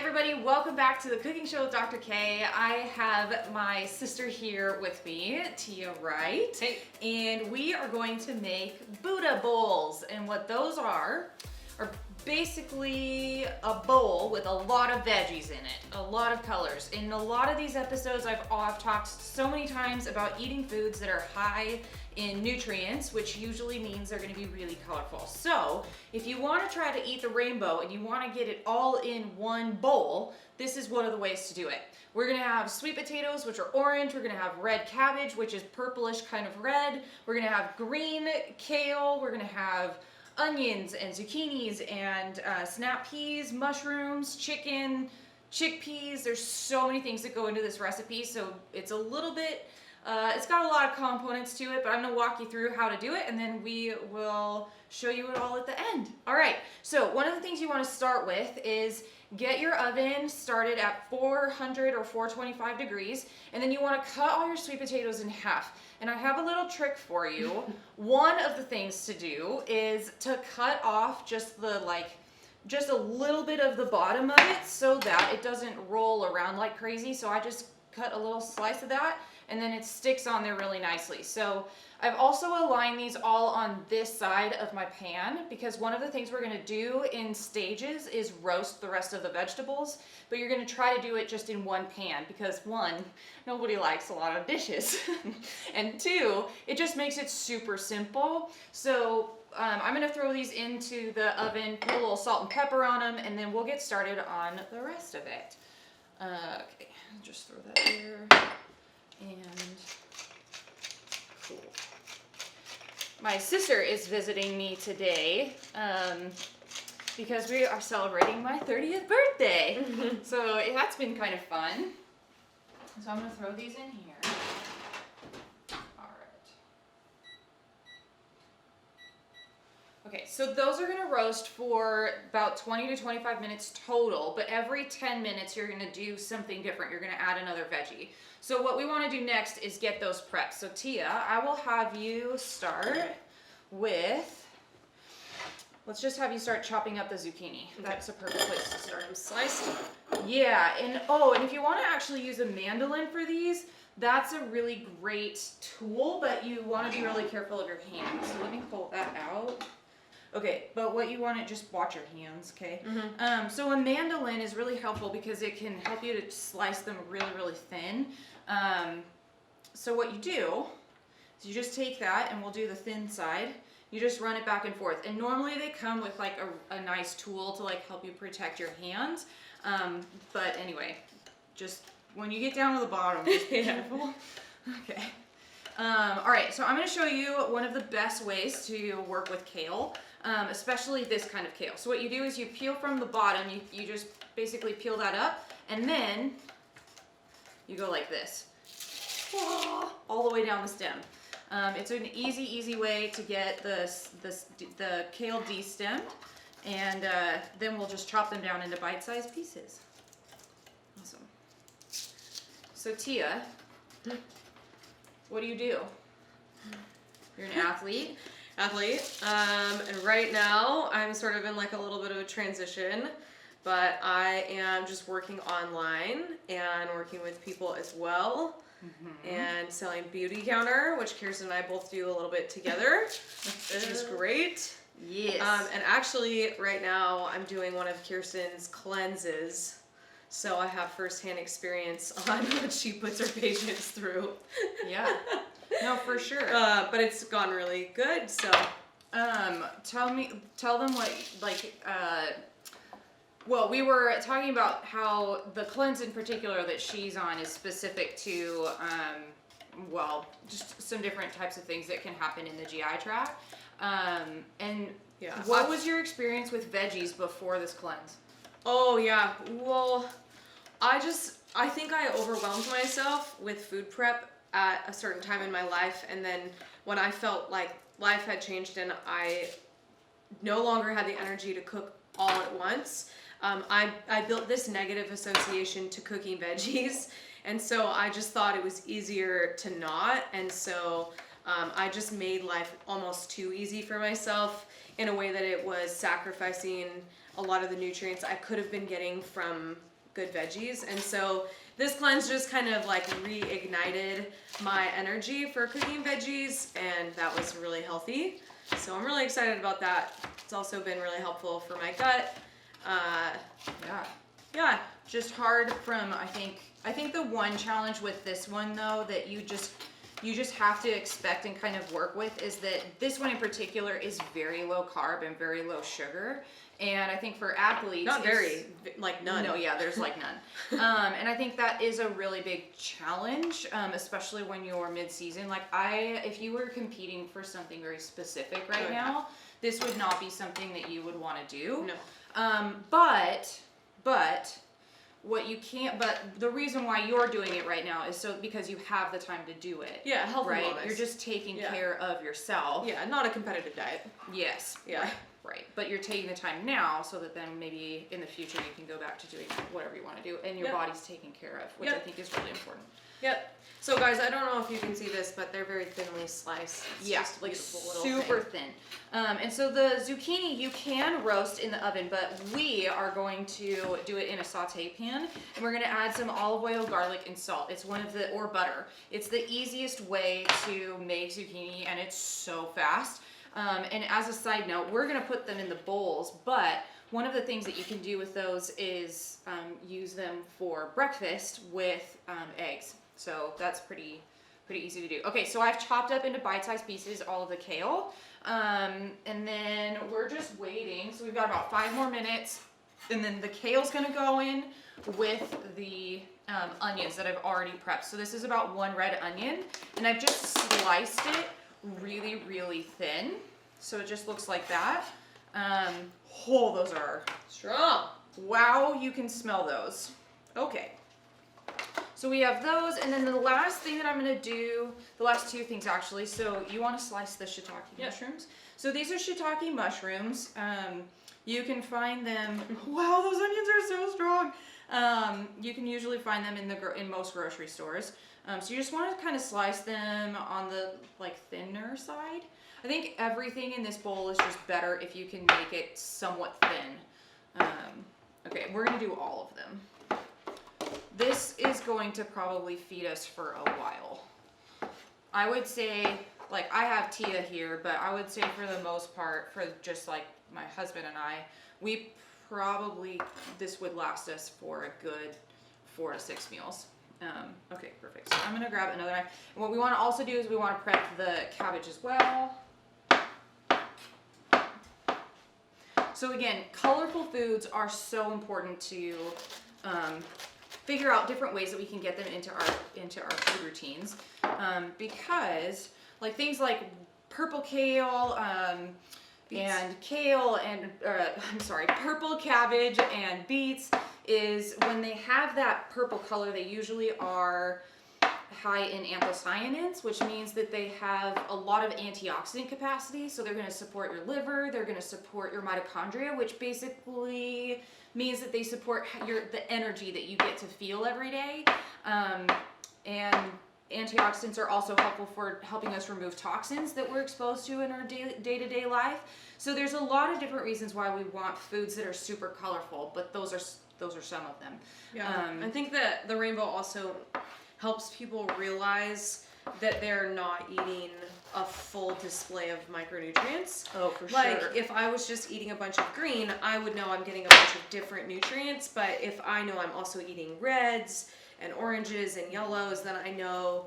everybody, welcome back to the Cooking Show with Dr. K. I have my sister here with me, Tia Wright. Hey. And we are going to make Buddha bowls. And what those are basically a bowl with a lot of veggies in it, a lot of colors. In a lot of these episodes, I've talked so many times about eating foods that are high in nutrients, which usually means they're going to be really colorful. So if you want to try to eat the rainbow and you want to get it all in one bowl, this is one of the ways to do it. We're going to have sweet potatoes, which are orange. We're going to have red cabbage, which is purplish kind of red. We're going to have green kale. We're going to have onions and zucchinis and snap peas, mushrooms, chicken, chickpeas. There's so many things that go into this recipe, so it's a little bit, it's got a lot of components to it, but I'm gonna walk you through how to do it, and then we will show you it all at the end. All right, so one of the things you wanna start with is get your oven started at 400 or 425 degrees, and then you wanna cut all your sweet potatoes in half. And I have a little trick for you. One of the things to do is to cut off just a little bit of the bottom of it so that it doesn't roll around like crazy. So I just cut a little slice of that, and then it sticks on there really nicely. So I've also aligned these all on this side of my pan because one of the things we're gonna do in stages is roast the rest of the vegetables, but you're gonna try to do it just in one pan because one, nobody likes a lot of dishes, and two, it just makes it super simple. So I'm gonna throw these into the oven, put a little salt and pepper on them, and then we'll get started on the rest of it. Okay, just throw that there, and cool. My sister is visiting me today because we are celebrating my 30th birthday. So that's been kind of fun. So I'm gonna throw these in here. Okay, so those are gonna roast for about 20 to 25 minutes total, but every 10 minutes you're gonna do something different. You're gonna add another veggie. So what we wanna do next is get those prepped. So Tia, I will have you start with, let's just have you start chopping up the zucchini. That's a perfect place to start. Sliced. Yeah, and if you wanna actually use a mandolin for these, that's a really great tool, but you wanna be really careful of your hands. So let me pull that out. Okay, but what you want to just watch your hands, okay? Mm-hmm. So a mandolin is really helpful because it can help you to slice them really, really thin. So what you do is you just take that, and we'll do the thin side. You just run it back and forth. And normally they come with like a nice tool to like help you protect your hands. But anyway, just when you get down to the bottom, just be careful. Okay. All right, so I'm going to show you one of the best ways to work with kale, especially this kind of kale. So what you do is you peel from the bottom, you just basically peel that up, and then you go like this, all the way down the stem. It's an easy way to get the kale destemmed, and then we'll just chop them down into bite-sized pieces. Awesome. So Tia, what do? You're an athlete. And right now I'm sort of in like a little bit of a transition, but I am just working online and working with people as well, and selling Beauty Counter, which Kirsten and I both do a little bit together, which is great. Yes. And actually right now I'm doing one of Kirsten's cleanses. So I have firsthand experience on what she puts her patients through. Yeah. No, for sure. But it's gone really good. So, tell them what, like, well, we were talking about how the cleanse in particular that she's on is specific to, well, just some different types of things that can happen in the GI tract. And yeah. What was your experience with veggies before this cleanse? Oh yeah, well, I think I overwhelmed myself with food prep at a certain time in my life, and then when I felt like life had changed and I no longer had the energy to cook all at once, I built this negative association to cooking veggies, and so I just thought it was easier to not, and so I just made life almost too easy for myself in a way that it was sacrificing a lot of the nutrients I could have been getting from good veggies. And so this cleanse just kind of like reignited my energy for cooking veggies, and that was really healthy. So I'm really excited about that. It's also been really helpful for my gut. Yeah. Just hard from, I think the one challenge with this one though that you just have to expect and kind of work with is that this one in particular is very low carb and very low sugar. And I think for athletes, not very, like none. No, yeah, there's like none. And I think that is a really big challenge, especially when you're mid-season. Like if you were competing for something very specific right now, this would not be something that you would want to do. No. But what you can't, but the reason why you're doing it right now is so because you have the time to do it. Yeah, health and right? wellness. You're just taking care of yourself. Yeah, not a competitive diet. Yes. Yeah. Right. But you're taking the time now so that then maybe in the future you can go back to doing whatever you want to do and your body's taken care of, which I think is really important. Yep. So guys, I don't know if you can see this, but they're very thinly sliced. It's just like little super thin. And so the zucchini you can roast in the oven, but we are going to do it in a saute pan, and we're going to add some olive oil, garlic, and salt. It's or butter. It's the easiest way to make zucchini, and it's so fast. And as a side note, we're going to put them in the bowls, but one of the things that you can do with those is use them for breakfast with eggs. So that's pretty easy to do. Okay, so I've chopped up into bite-sized pieces all of the kale, and then we're just waiting. So we've got about 5 more minutes, and then the kale's gonna go in with the onions that I've already prepped. So this is about 1 red onion, and I've just sliced it really, really thin. So it just looks like that. Those are strong. Wow, you can smell those. Okay. So we have those, and then the last thing that I'm gonna do, the last 2 things actually. So you want to slice the shiitake mushrooms. So these are shiitake mushrooms. You can find them. Wow, those onions are so strong. You can usually find them in most grocery stores. So you just want to kind of slice them on the thinner side. I think everything in this bowl is just better if you can make it somewhat thin. Okay, we're gonna do all of them. This is going to probably feed us for a while. I would say, I have Tia here, but I would say for the most part, for just my husband and I, this would last us for a good 4 to 6 meals. Okay, perfect. So I'm gonna grab another knife. And what we wanna also do is we wanna prep the cabbage as well. So again, colorful foods are so important to figure out different ways that we can get them into our food routines, because things like purple kale and kale and purple cabbage and beets, is when they have that purple color, they usually are high in anthocyanins, which means that they have a lot of antioxidant capacity. So they're going to support your liver, they're going to support your mitochondria, which basically means that they support the energy that you get to feel every day. And antioxidants are also helpful for helping us remove toxins that we're exposed to in our day-to-day life. So there's a lot of different reasons why we want foods that are super colorful, but those are some of them. Yeah, I think that the rainbow also helps people realize that they're not eating a full display of micronutrients. Oh, for sure. If I was just eating a bunch of green, I would know I'm getting a bunch of different nutrients, but if I know I'm also eating reds and oranges and yellows, then I know,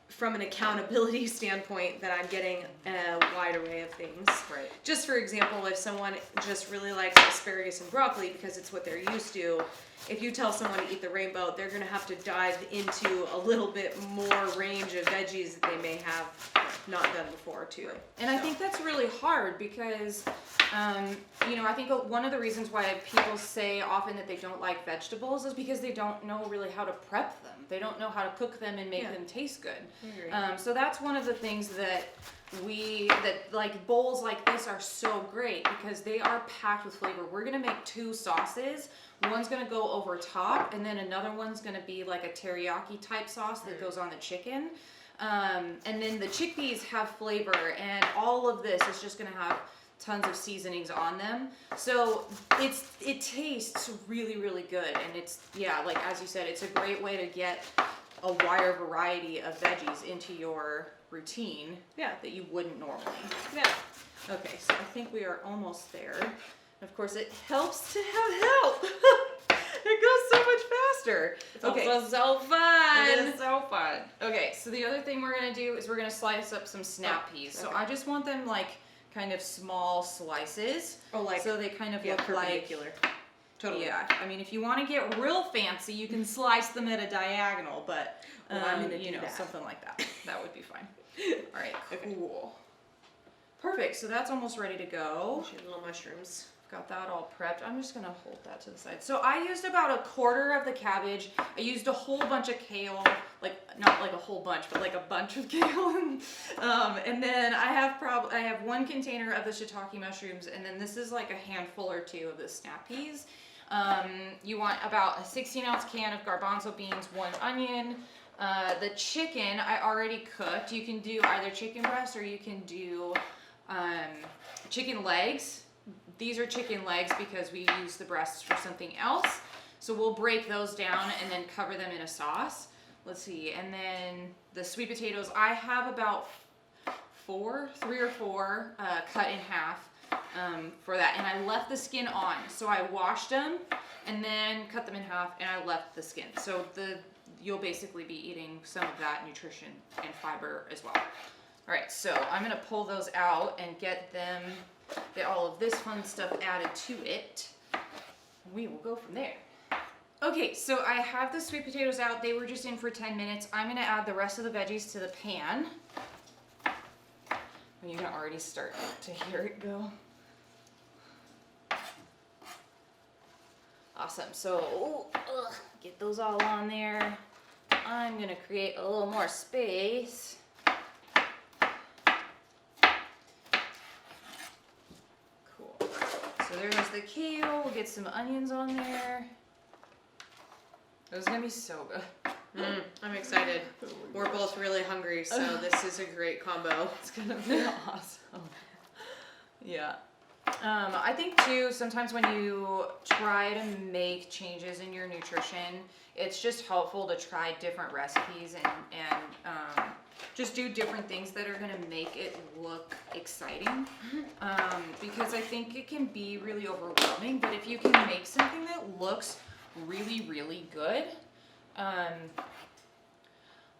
from an accountability standpoint, that I'm getting a wide array of things. Right. Just for example, if someone just really likes asparagus and broccoli because it's what they're used to, if you tell someone to eat the rainbow, they're going to have to dive into a little bit more range of veggies that they may have not done before too. And I think that's really hard because, I think one of the reasons why people say often that they don't like vegetables is because they don't know really how to prep them. They don't know how to cook them and make them taste good. I agree. So that's one of the things that bowls like this are so great because they are packed with flavor. We're gonna make 2 sauces. One's gonna go over top, and then another one's gonna be like a teriyaki type sauce that goes on the chicken. And then the chickpeas have flavor, and all of this is just gonna have tons of seasonings on them. So it tastes really, really good. And it's, yeah, like as you said, it's a great way to get a wider variety of veggies into your routine that you wouldn't normally. Yeah. Okay, so I think we are almost there. Of course, it helps to have help. It goes so much faster. It's also so fun. It is so fun. Okay, so the other thing we're gonna do is we're gonna slice up some snap peas. So I just want them like kind of small slices. Oh, like so they kind of look like perpendicular. Totally. Yeah, I mean, if you want to get real fancy, you can slice them at a diagonal, but I'm gonna you do know, that. something like that. That would be fine. All right, Okay. cool. Perfect. So that's almost ready to go. Little mushrooms. Got that all prepped. I'm just gonna hold that to the side. So I used about a quarter of the cabbage. I used a whole bunch of kale, like not like a whole bunch, but like a bunch of kale. And then I have 1 container of the shiitake mushrooms, and then this is like a handful or 2 of the snap peas. You want about a 16-ounce can of garbanzo beans, 1 onion. The chicken I already cooked. You can do either chicken breast or you can do chicken legs. These are chicken legs because we use the breasts for something else. So we'll break those down and then cover them in a sauce. Let's see, and then the sweet potatoes, I have about 3 or 4 cut in half for that. And I left the skin on. So I washed them and then cut them in half and I left the skin. So you'll basically be eating some of that nutrition and fiber as well. All right, so I'm gonna pull those out and get all of this fun stuff added to it. We will go from there. Okay, so I have the sweet potatoes out. They were just in for 10 minutes. I'm gonna add the rest of the veggies to the pan. You can already start to hear it go. Awesome, so get those all on there. I'm gonna create a little more space. So there's the kale. We'll get some onions on there. This is gonna be so good. I'm excited. We're both really hungry, so this is a great combo. It's gonna be awesome. Yeah. I think too, sometimes when you try to make changes in your nutrition, it's just helpful to try different recipes and just do different things that are gonna make it look exciting. Because I think it can be really overwhelming, but if you can make something that looks really, really good, I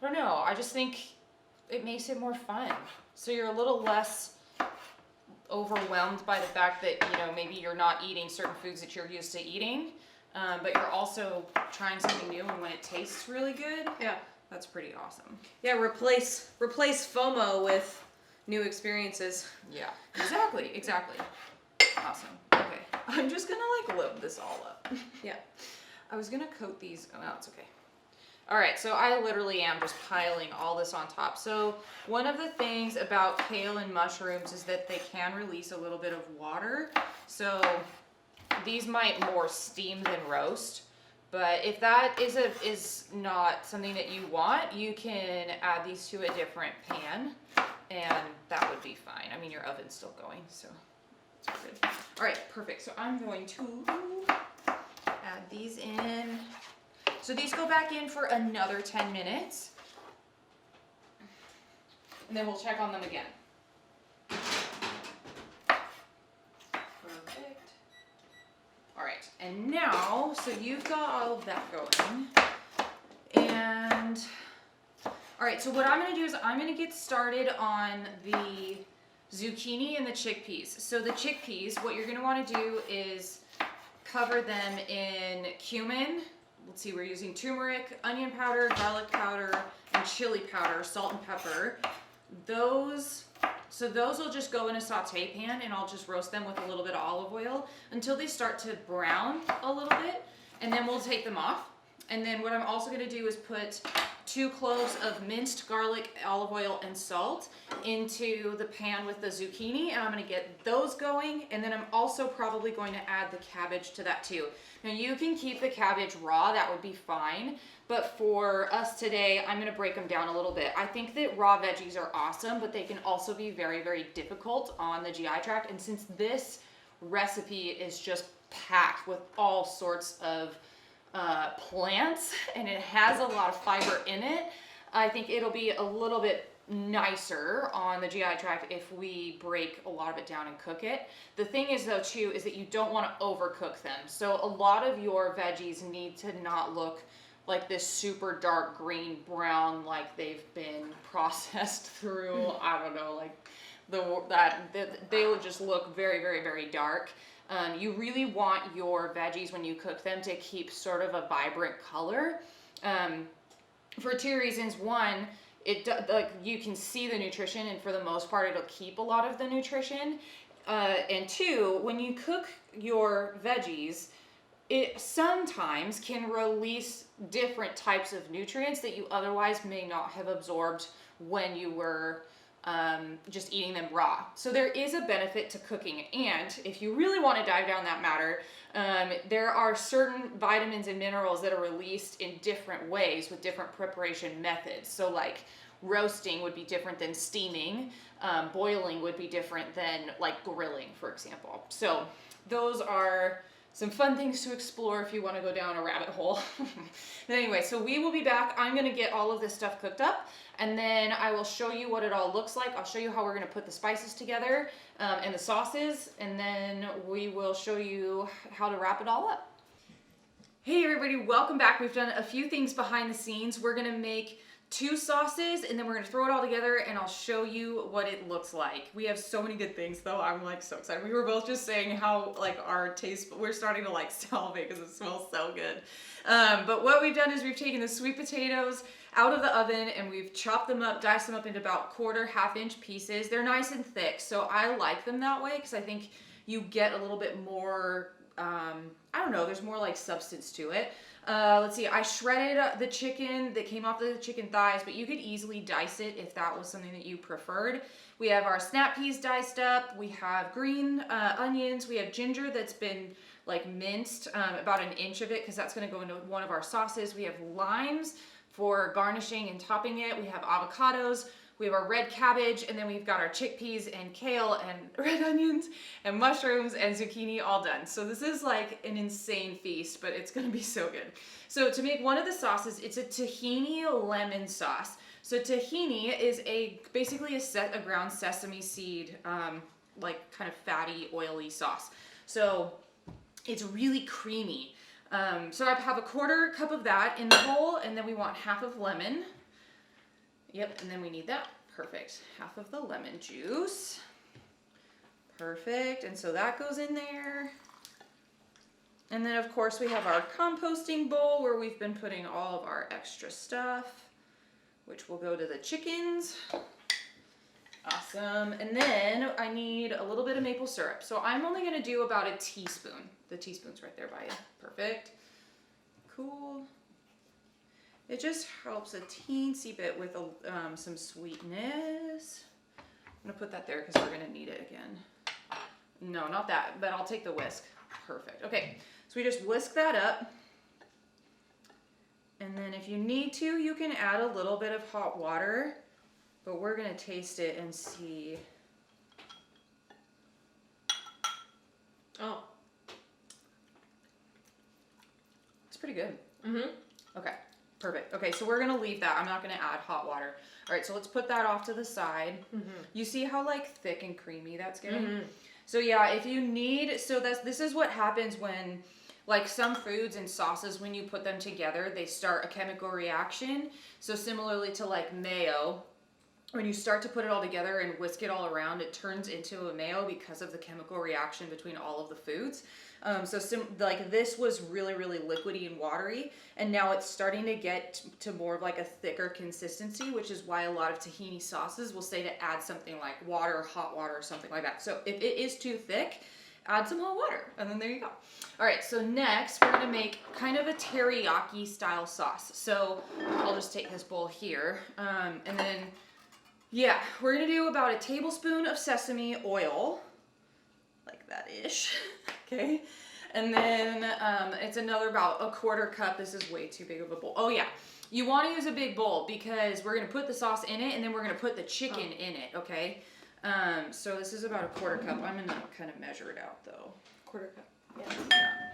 don't know, I just think it makes it more fun. So you're a little less overwhelmed by the fact that, you know, maybe you're not eating certain foods that you're used to eating, but you're also trying something new, and when it tastes really good, that's pretty awesome. Yeah, replace FOMO with new experiences. Yeah, exactly. Awesome. Okay, I'm just gonna like load this all up. Yeah. I was gonna coat these, oh no, it's okay. All right, so I literally am just piling all this on top. So one of the things about kale and mushrooms is that they can release a little bit of water. So these might more steam than roast. But if that is not something that you want, you can add these to a different pan, and that would be fine. I mean, your oven's still going, so it's good. All right, perfect. So I'm going to add these in. So these go back in for another 10 minutes, and then we'll check on them again. Perfect. All right, and now, so you've got all of that going, and all right, so what I'm gonna do is I'm gonna get started on the zucchini and the chickpeas. So the chickpeas, what you're gonna wanna do is cover them in cumin. Let's see, we're using turmeric, onion powder, garlic powder, and chili powder, salt and pepper. Those will just go in a saute pan, and I'll just roast them with a little bit of olive oil until they start to brown a little bit, and then we'll take them off. And then what I'm also gonna do is put 2 cloves of minced garlic, olive oil, and salt into the pan with the zucchini, and I'm gonna get those going, and then I'm also probably going to add the cabbage to that too. Now you can keep the cabbage raw, that would be fine, but for us today, I'm gonna break them down a little bit. I think that raw veggies are awesome, but they can also be very, very difficult on the GI tract, and since this recipe is just packed with all sorts of plants and it has a lot of fiber in it, I think it'll be a little bit nicer on the GI tract if we break a lot of it down and cook it. The thing is though too is that you don't want to overcook them. So a lot of your veggies need to not look like this super dark green brown, like they've been processed through, I don't know, like they will just look very, very, very dark. You really want your veggies when you cook them to keep sort of a vibrant color for 2 reasons. One, like you can see the nutrition, and for the most part it'll keep a lot of the nutrition. And 2, when you cook your veggies, it sometimes can release different types of nutrients that you otherwise may not have absorbed when you were just eating them raw. So there is a benefit to cooking, and if you really want to dive down that matter, there are certain vitamins and minerals that are released in different ways with different preparation methods. So like roasting would be different than steaming, boiling would be different than like grilling, for example. So those are some fun things to explore if you want to go down a rabbit hole. But anyway, so we will be back. I'm going to get all of this stuff cooked up, and then I will show you what it all looks like. I'll show you how we're going to put the spices together and the sauces, and then we will show you how to wrap it all up. Hey everybody, welcome back. We've done a few things behind the scenes. We're going to make 2 sauces, and then we're gonna throw it all together and I'll show you what it looks like. We have so many good things though. I'm like so excited. We were both just saying how like our taste, we're starting to like salivate because it smells so good. But what we've done is we've taken the sweet potatoes out of the oven and we've chopped them up, diced them up into about 1/4, 1/2 inch pieces. They're nice and thick, so I like them that way because I think you get a little bit more, I don't know, there's more like substance to it. Let's see, I shredded the chicken that came off the chicken thighs, but you could easily dice it if that was something that you preferred. We have our snap peas diced up. We have green onions. We have ginger that's been like minced, about 1 inch of it, because that's gonna go into one of our sauces. We have limes for garnishing and topping it. We have avocados. We have our red cabbage, and then we've got our chickpeas and kale and red onions and mushrooms and zucchini all done. So this is like an insane feast, but it's gonna be so good. So to make one of the sauces, it's a tahini lemon sauce. So tahini is basically a ground sesame seed, like kind of fatty, oily sauce. So it's really creamy. So I have a 1/4 cup of that in the bowl, and then we want 1/2 of lemon. Yep, and then we need that. Perfect. 1/2 of the lemon juice. Perfect. And so that goes in there. And then of course we have our composting bowl where we've been putting all of our extra stuff, which will go to the chickens. Awesome. And then I need a little bit of maple syrup. So I'm only going to do about a teaspoon. The teaspoon's right there by you. Perfect. Cool. It just helps a teensy bit with some sweetness. I'm gonna put that there because we're gonna need it again. No, not that, but I'll take the whisk. Perfect. Okay, so we just whisk that up. And then if you need to, you can add a little bit of hot water, but we're gonna taste it and see. Oh. It's pretty good. Mm-hmm. Okay. Perfect. Okay, so we're gonna leave that. I'm not gonna add hot water. All right, so let's put that off to the side. Mm-hmm. You see how like thick and creamy that's getting? Mm-hmm. So yeah, if you need, this is what happens when like some foods and sauces, when you put them together, they start a chemical reaction. So similarly to like mayo, when you start to put it all together and whisk it all around, it turns into a mayo because of the chemical reaction between all of the foods. Like this was really, really liquidy and watery, and now it's starting to get to more of like a thicker consistency, which is why a lot of tahini sauces will say to add something like water, hot water, or something like that. So if it is too thick, add some hot water, and then there you go. All right, so next we're gonna make kind of a teriyaki style sauce. So I'll just take this bowl here, and then, yeah, we're gonna do about a tablespoon of sesame oil, like that-ish, okay? And then it's another about a 1/4 cup. This is way too big of a bowl. Oh yeah, you wanna use a big bowl because we're gonna put the sauce in it and then we're gonna put the chicken in it, okay? So this is about a 1/4 cup. I'm gonna kind of measure it out though. 1/4 cup. Yeah.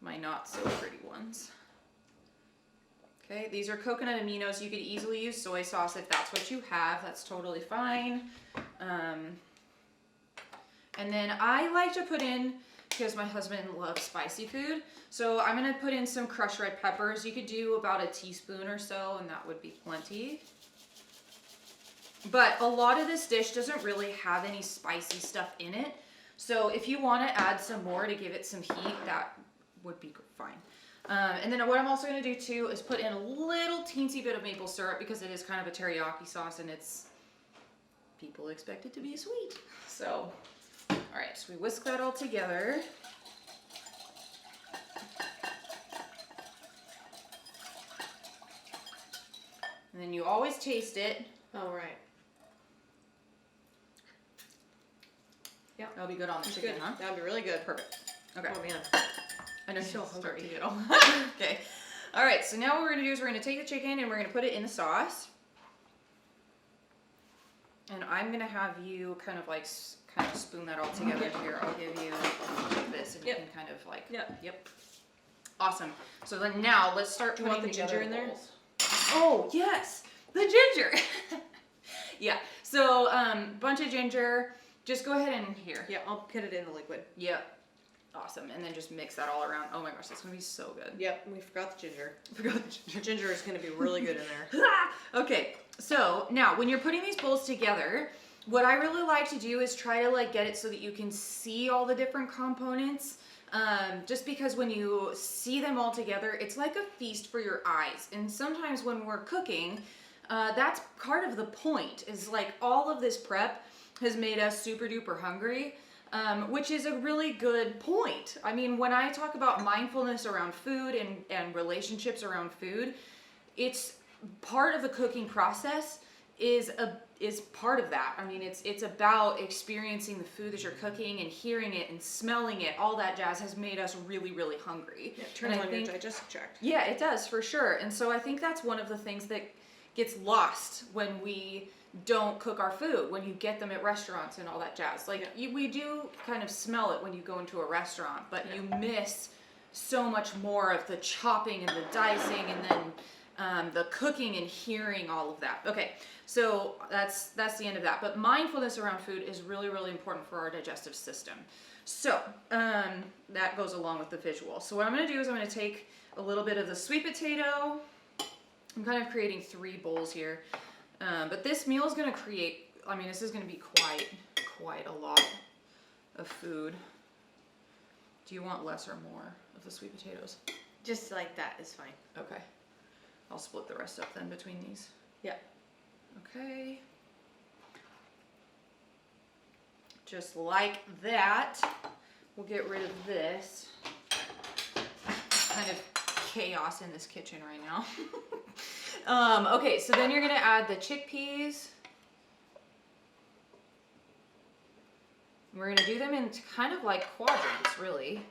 My not so pretty ones. Okay, these are coconut aminos. You could easily use soy sauce if that's what you have. That's totally fine. And then I like to put in, because my husband loves spicy food, so I'm gonna put in some crushed red peppers. You could do about a teaspoon or so, and that would be plenty. But a lot of this dish doesn't really have any spicy stuff in it. So if you want to add some more to give it some heat, that would be fine. And then what I'm also going to do too is put in a little teensy bit of maple syrup because it is kind of a teriyaki sauce and people expect it to be sweet. So, all right, so we whisk that all together. And then you always taste it. Oh, right. Yeah, that'll be good on the chicken, Good. huh? That would be really good. Perfect. Okay. Oh, man. I know I'm so you're hungry. starting to get Okay. All right, so now what we're going to do is we're going to take the chicken and we're going to put it in the sauce. And I'm going to have you kind of like spoon that all together here. I'll give you this and you can kind of like, yep. Awesome. So then now let's start putting the ginger in there? bowls. Oh, yes. The ginger. Yeah. So, bunch of ginger. Just go ahead and here. Yeah, I'll put it in the liquid. Yep. Awesome. And then just mix that all around. Oh my gosh, that's gonna be so good. Yep, we forgot the ginger. Forgot the ginger. Ginger is gonna be really good in there. Okay, so now when you're putting these bowls together, what I really like to do is try to like get it so that you can see all the different components. Just because when you see them all together, it's like a feast for your eyes. And sometimes when we're cooking, that's part of the point, is like all of this prep has made us super duper hungry, which is a really good point. I mean, when I talk about mindfulness around food and relationships around food, it's part of the cooking process is part of that. I mean, it's about experiencing the food that you're cooking and hearing it and smelling it. All that jazz has made us really, really hungry. Yeah, turns on your digestive tract. Yeah, it does for sure. And so I think that's one of the things that gets lost when we don't cook our food, when you get them at restaurants and all that jazz. Like we do kind of smell it when you go into a restaurant, but you miss so much more of the chopping and the dicing and then the cooking and hearing all of that. Okay, so that's the end of that. But mindfulness around food is really, really important for our digestive system. So that goes along with the visual. So what I'm going to do is I'm going to take a little bit of the sweet potato. I'm kind of creating 3 bowls here. But this meal is going to create, I mean, this is going to be quite a lot of food. Do you want less or more of the sweet potatoes? Just like that is fine. Okay. I'll split the rest up then between these. Yeah. Okay. Just like that. We'll get rid of this. Kind of chaos in this kitchen right now. Okay, so then you're gonna add the chickpeas. We're gonna do them in kind of like quadrants, really.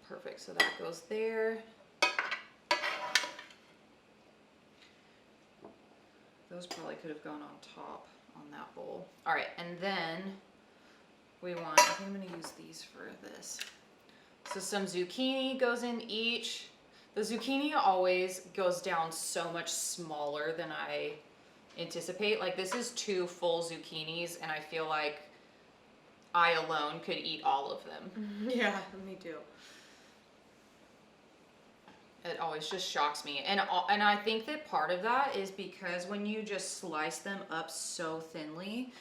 Perfect, so that goes there. Those probably could have gone on top on that bowl. All right, and then we want, I think I'm gonna use these for this. So some zucchini goes in each. The zucchini always goes down so much smaller than I anticipate. Like this is 2 full zucchinis and I feel like I alone could eat all of them. Yeah, me too. It always just shocks me. And I think that part of that is because when you just slice them up so thinly,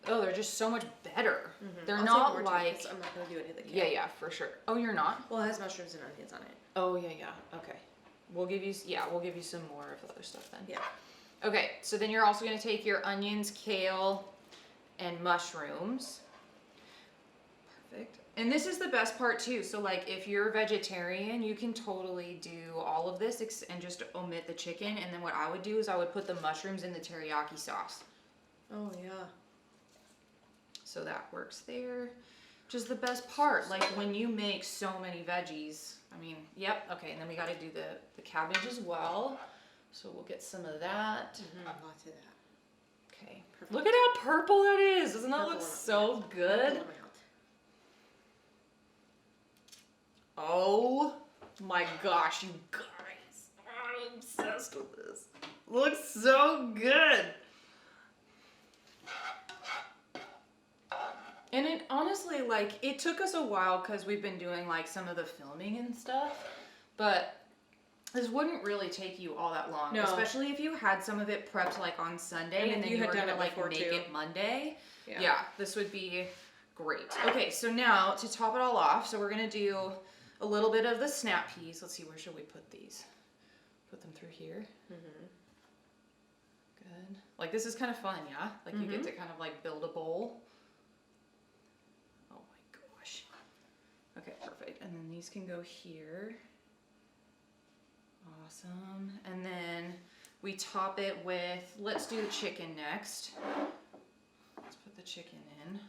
they're just so much better. They're not like, I'm not gonna do any of the kale. yeah, for sure. Oh, you're not? Well, it has mushrooms and onions on it. Oh, yeah. Okay. We'll give you some more of the other stuff then. Yeah. Okay, so then you're also going to take your onions, kale, and mushrooms. Perfect. And this is the best part too. So like if you're vegetarian, you can totally do all of this and just omit the chicken. And then what I would do is I would put the mushrooms in the teriyaki sauce. Oh yeah. So that works there. Which is the best part. Like when you make so many veggies. I mean, yep. Okay, and then we got to do the cabbage as well. So we'll get some of that. Lots of that. Okay. Perfect. Look at how purple that is. Doesn't that look so good? Oh my gosh, you guys. I'm obsessed with this. Looks so good. And it honestly, like, it took us a while because we've been doing like some of the filming and stuff, but this wouldn't really take you all that long. No. Especially if you had some of it prepped like on Sunday and then you were gonna like make it Monday. Yeah, this would be great. Okay, so now to top it all off, so we're gonna do a little bit of the snap peas. Let's see, where should we put these? Put them through here. Good. Like this is kind of fun, yeah? Like you get to kind of like build a bowl. Oh my gosh. Okay, perfect. And then these can go here. Awesome. And then we top it with, let's do the chicken next. Let's put the chicken in.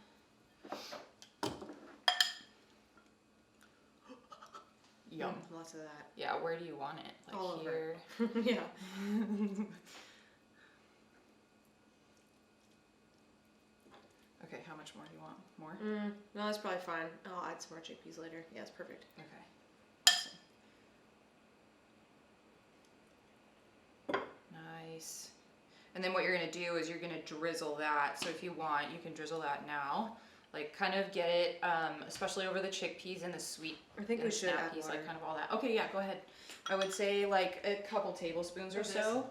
Yum. Lots of that. Yeah, where do you want it? Like all here. over. Yeah. Okay, how much more do you want? More? No, that's probably fine. I'll add some more chickpeas later. Yeah, it's perfect. Okay. Awesome. Nice. And then what you're gonna do is you're gonna drizzle that. So if you want, you can drizzle that now. Like kind of get it, especially over the chickpeas and the sweet. I think we should add peas, water. like kind of all that. Okay, yeah, go ahead. I would say like a couple tablespoons or so.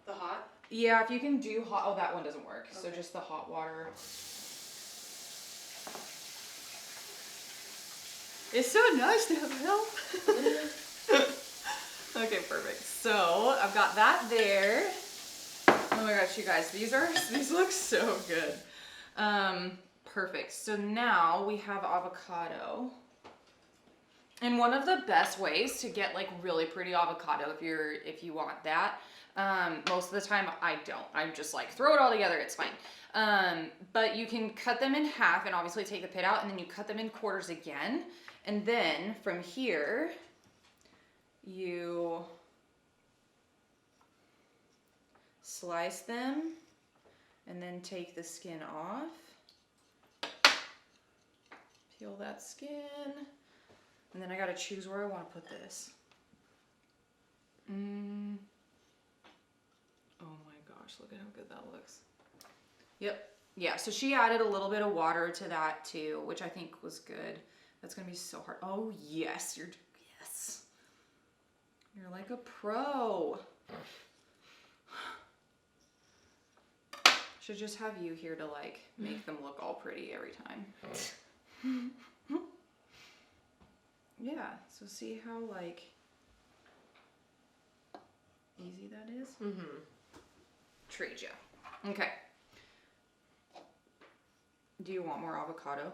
The hot? Yeah, if you can do hot. Oh, that one doesn't work. Okay. So just the hot water. It's so nice to have help. Okay, perfect. So I've got that there. Oh my gosh, you guys, these look so good. Perfect. So now we have avocado. And one of the best ways to get like really pretty avocado, if you want that, most of the time I don't. I'm just like throw it all together. It's fine. But you can cut them in half and obviously take the pit out, and then you cut them in quarters again. And then from here, you slice them and then take the skin off. Peel that skin. And then I gotta choose where I want to put this. Oh my gosh, look at how good that looks. Yep. Yeah, so she added a little bit of water to that too, which I think was good. That's gonna be so hard. Oh yes, yes. You're like a pro. Should just have you here to like make them look all pretty every time. Yeah, so see how like easy that is? Trade ya. Okay. Do you want more avocado?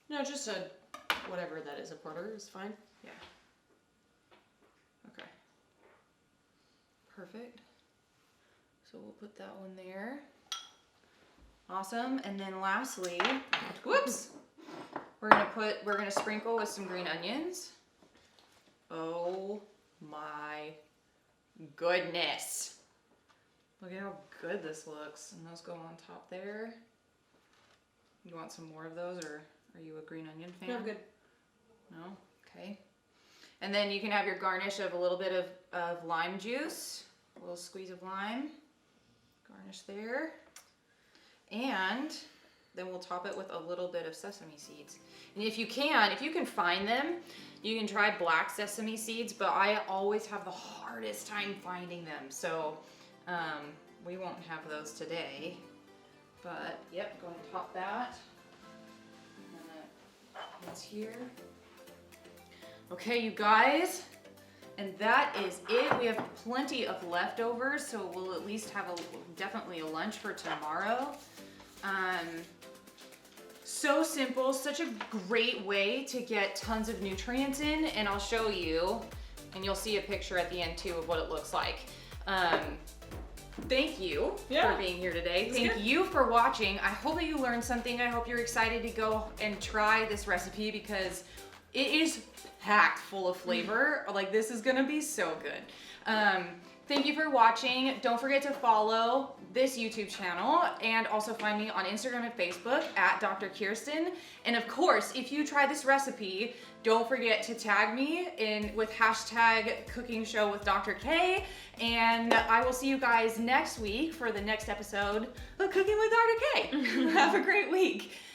No, just a whatever that is, a quarter is fine. Yeah. Okay. Perfect. So we'll put that one there. Awesome. And then lastly, whoops, we're gonna sprinkle with some green onions. Oh my goodness. Look at how good this looks. And those go on top there. You want some more of those, or are you a green onion fan? No, I'm good. No? Okay. And then you can have your garnish of a little bit of lime juice, a little squeeze of lime. Garnish there. And then we'll top it with a little bit of sesame seeds. And if you can find them, you can try black sesame seeds, but I always have the hardest time finding them. So we won't have those today. But yep, go ahead and top that. And then it's here. Okay, you guys, And that is it. We have plenty of leftovers, so we'll at least have definitely a lunch for tomorrow. So simple, such a great way to get tons of nutrients in, and I'll show you, and you'll see a picture at the end too of what it looks like. Thank you for being here today. Thank you for watching. I hope that you learned something. I hope you're excited to go and try this recipe because it is packed full of flavor. Like, this is gonna be so good. Thank you for watching. Don't forget to follow this YouTube channel and also find me on Instagram and Facebook at Dr. Kirsten. And of course, if you try this recipe, don't forget to tag me with hashtag cooking show with Dr. K. And I will see you guys next week for the next episode of Cooking with Dr. K. Have a great week.